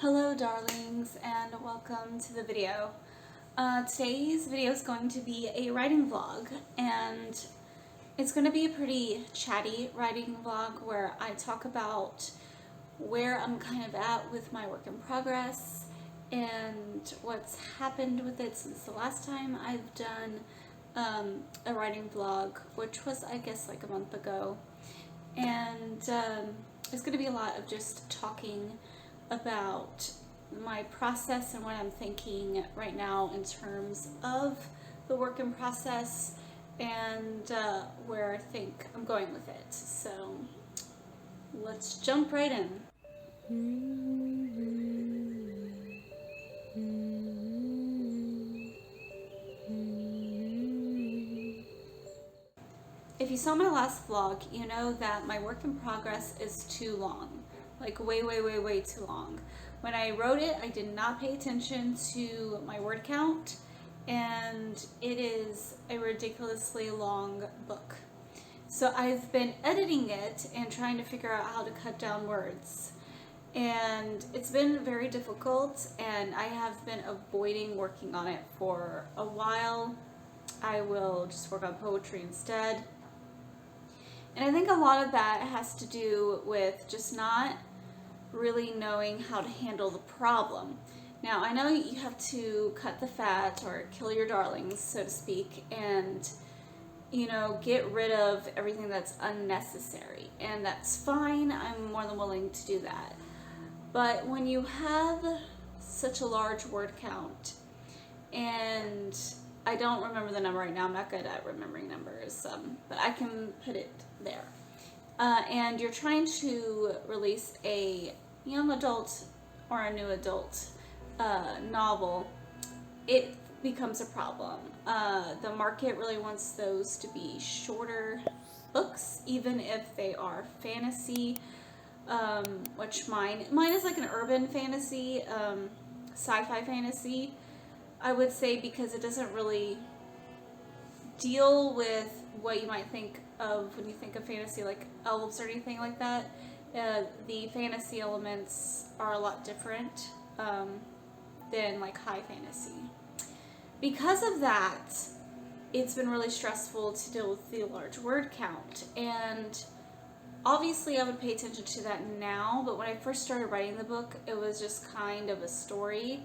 Hello darlings, and welcome to the video. Today's video is going to be a writing vlog, and it's going to be a pretty chatty writing vlog where I talk about where I'm kind of at with my work in progress and what's happened with it since the last time I've done a writing vlog, which was I guess like a month ago. And it's going to be a lot of just talking about my process and what I'm thinking right now in terms of the work in process and where I think I'm going with it. So let's jump right in. If you saw my last vlog, you know that my work in progress is too long. Like way too long. When I wrote it, I did not pay attention to my word count, and it is a ridiculously long book. So I've been editing it and trying to figure out how to cut down words. And it's been very difficult, and I have been avoiding working on it for a while. I will just work on poetry instead. And I think a lot of that has to do with just not really knowing how to handle the problem. Now, I know you have to cut the fat or kill your darlings, so to speak, and, you know, get rid of everything that's unnecessary. And that's fine. I'm more than willing to do that. But when you have such a large word count, and I don't remember the number right now, I'm not good at remembering numbers, but I can put it there. And you're trying to release a young adult or a new adult novel, it becomes a problem. The market really wants those to be shorter books, even if they are fantasy, which mine is like an urban fantasy, sci-fi fantasy, I would say, because it doesn't really deal with what you might think of when you think of fantasy, like elves or anything like that. The fantasy elements are a lot different than like high fantasy. Because of that, it's been really stressful to deal with the large word count, and obviously I would pay attention to that now, but when I first started writing the book, it was just kind of a story.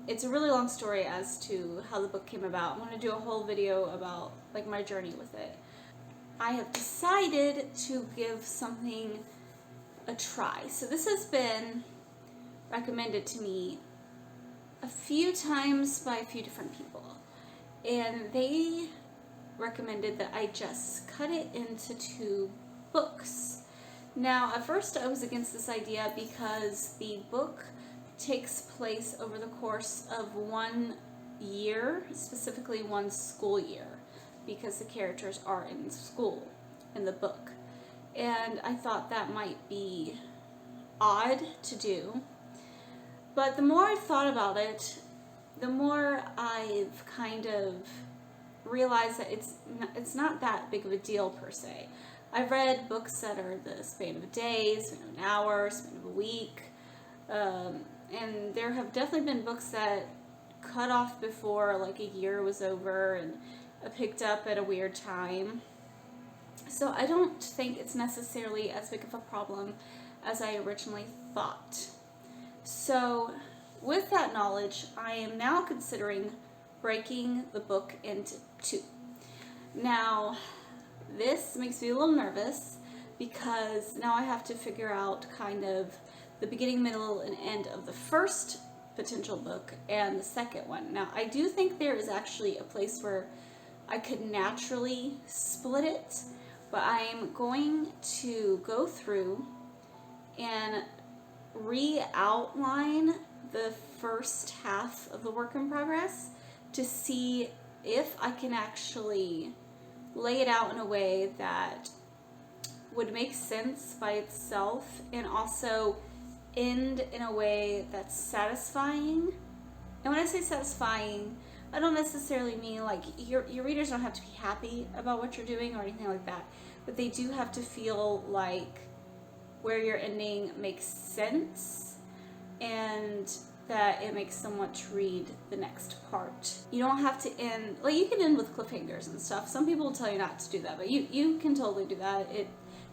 It's a really long story as to how the book came about. I'm going to do a whole video about like my journey with it. I have decided to give something a try. So this has been recommended to me a few times by a few different people. And they recommended that I just cut it into 2 books. Now, at first I was against this idea because the book takes place over the course of 1 year, specifically 1 school year, because the characters are in school in the book. And I thought that might be odd to do. But the more I've thought about it, the more I've kind of realized that it's not that big of a deal per se. I've read books that are the span of a day, span of an hour, span of a week, and there have definitely been books that cut off before like a year was over and picked up at a weird time. So I don't think it's necessarily as big of a problem as I originally thought. So with that knowledge, I am now considering breaking the book into 2. Now, this makes me a little nervous because now I have to figure out kind of the beginning, middle, and end of the first potential book and the second one. Now, I do think there is actually a place where I could naturally split it, but I'm going to go through and re-outline the first half of the work in progress to see if I can actually lay it out in a way that would make sense by itself and also end in a way that's satisfying. And when I say satisfying, I don't necessarily mean like your readers don't have to be happy about what you're doing or anything like that, but they do have to feel like where you're ending makes sense and that it makes someone to read the next part. You don't have to end, like you can end with cliffhangers and stuff. Some people will tell you not to do that, but you can totally do that.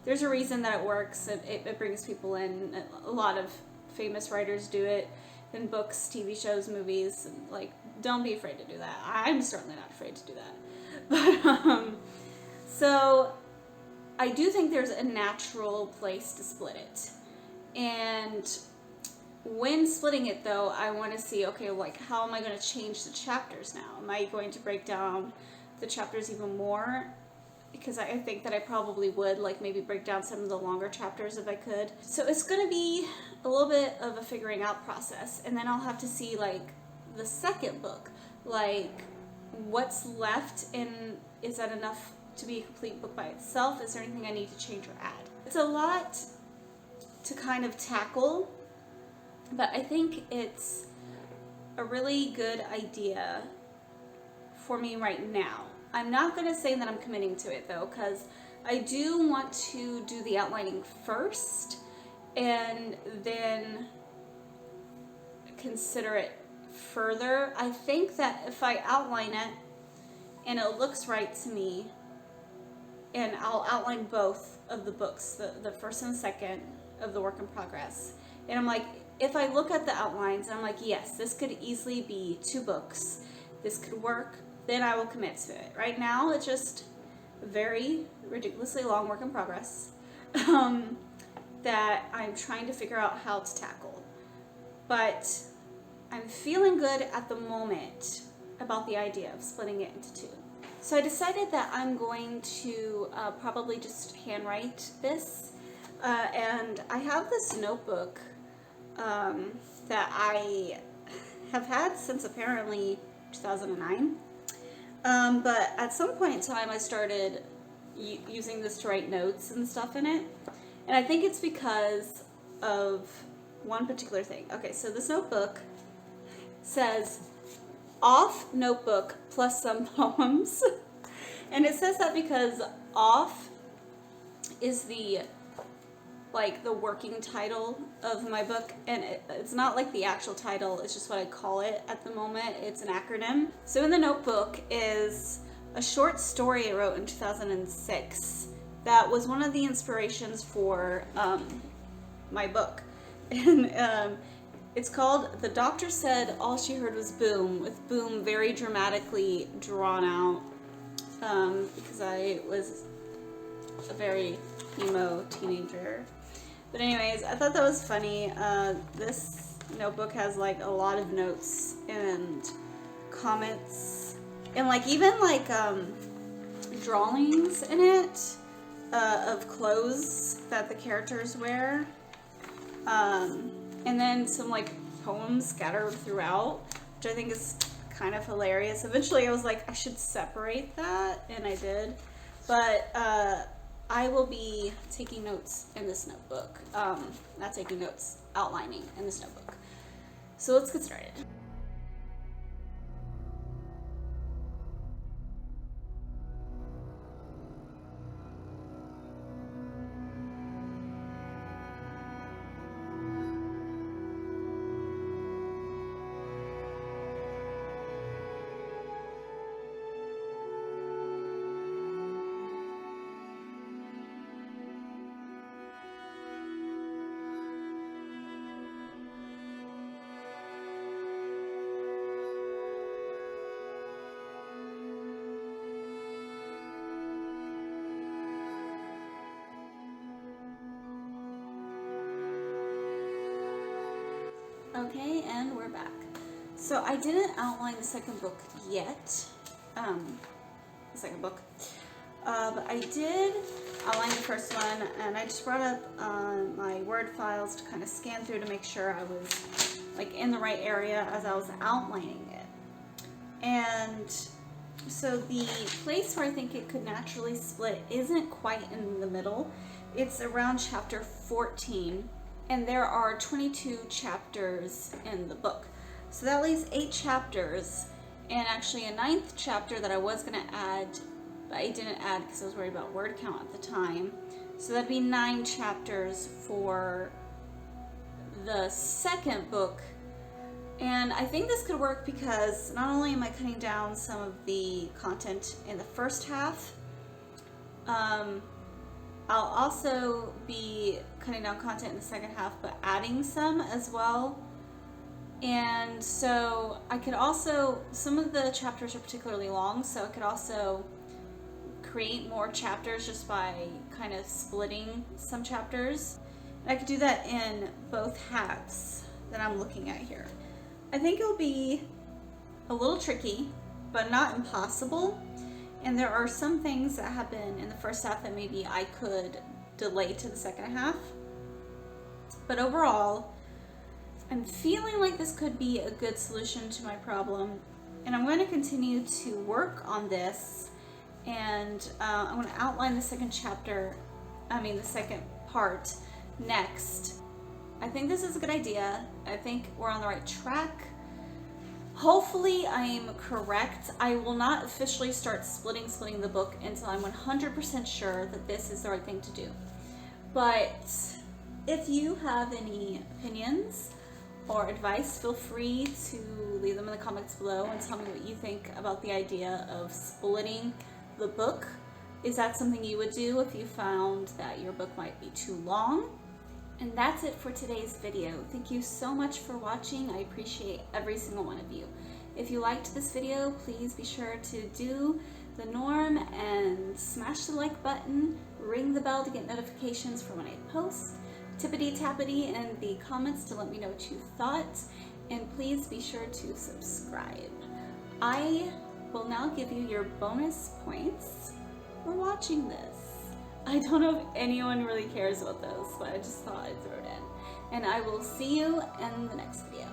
There's a reason that it works, and it brings people in. A lot of famous writers do it in books, TV shows, movies, and like, don't be afraid to do that. I'm certainly not afraid to do that. But, so I do think there's a natural place to split it. And when splitting it though, I want to see, okay, like how am I going to change the chapters now? Am I going to break down the chapters even more? Because I think that I probably would, like maybe break down some of the longer chapters if I could. So it's going to be a little bit of a figuring out process. And then I'll have to see like the second book, like what's left, and is that enough to be a complete book by itself? Is there anything I need to change or add? It's a lot to kind of tackle, but I think it's a really good idea for me right now. I'm not going to say that I'm committing to it though, because I do want to do the outlining first and then consider it further. I think that if I outline it and it looks right to me, and I'll outline both of the books, the first and second of the work in progress, and I'm like, if I look at the outlines, I'm like, yes, this could easily be 2 books. This could work. Then I will commit to it. Right now, it's just a very ridiculously long work in progress that I'm trying to figure out how to tackle. But I'm feeling good at the moment about the idea of splitting it into 2. So I decided that I'm going to probably just handwrite this. And I have this notebook that I have had since apparently 2009. But at some point in time I started using this to write notes and stuff in it. And I think it's because of one particular thing. Okay, so this notebook says off notebook plus some poems. And it says that because off is the working title of my book, and it's not like the actual title, it's just what I call it at the moment. It's an acronym. So in the notebook is a short story I wrote in 2006 that was one of the inspirations for my book. And it's called The Doctor Said All She Heard Was Boom, with boom very dramatically drawn out, because I was a very emo teenager. But anyways, I thought that was funny. This notebook has like a lot of notes and comments and like even like drawings in it of clothes that the characters wear, and then some like poems scattered throughout, which I think is kind of hilarious. Eventually I was like, I should separate that, and I did. But I will be taking notes in this notebook. Not taking notes, outlining in this notebook. So let's get started. Okay, and we're back. So I didn't outline the second book yet, the second book, but I did outline the first one, and I just brought up my Word files to kind of scan through to make sure I was like in the right area as I was outlining it. And so the place where I think it could naturally split isn't quite in the middle. It's around chapter 14. And there are 22 chapters in the book. So that leaves 8 chapters, and actually a 9th chapter that I was going to add, but I didn't add because I was worried about word count at the time. So that'd be 9 chapters for the second book. And I think this could work because not only am I cutting down some of the content in the first half, I'll also be cutting down content in the second half, but adding some as well. And so I could also, some of the chapters are particularly long, so I could also create more chapters just by kind of splitting some chapters. And I could do that in both halves that I'm looking at here. I think it'll be a little tricky, but not impossible. And there are some things that happen in the first half that maybe I could delay to the second half. But overall, I'm feeling like this could be a good solution to my problem. And I'm going to continue to work on this. And I'm going to outline the second part next. I think this is a good idea. I think we're on the right track. Hopefully I'm correct. I will not officially start splitting the book until I'm 100% sure that this is the right thing to do. But if you have any opinions or advice, feel free to leave them in the comments below and tell me what you think about the idea of splitting the book. Is that something you would do if you found that your book might be too long? And that's it for today's video. Thank you so much for watching. I appreciate every single one of you. If you liked this video, please be sure to do the norm and smash the like button, ring the bell to get notifications for when I post, tippity tappity in the comments to let me know what you thought, and please be sure to subscribe. I will now give you your bonus points for watching this. I don't know if anyone really cares about those, but I just thought I'd throw it in. And I will see you in the next video.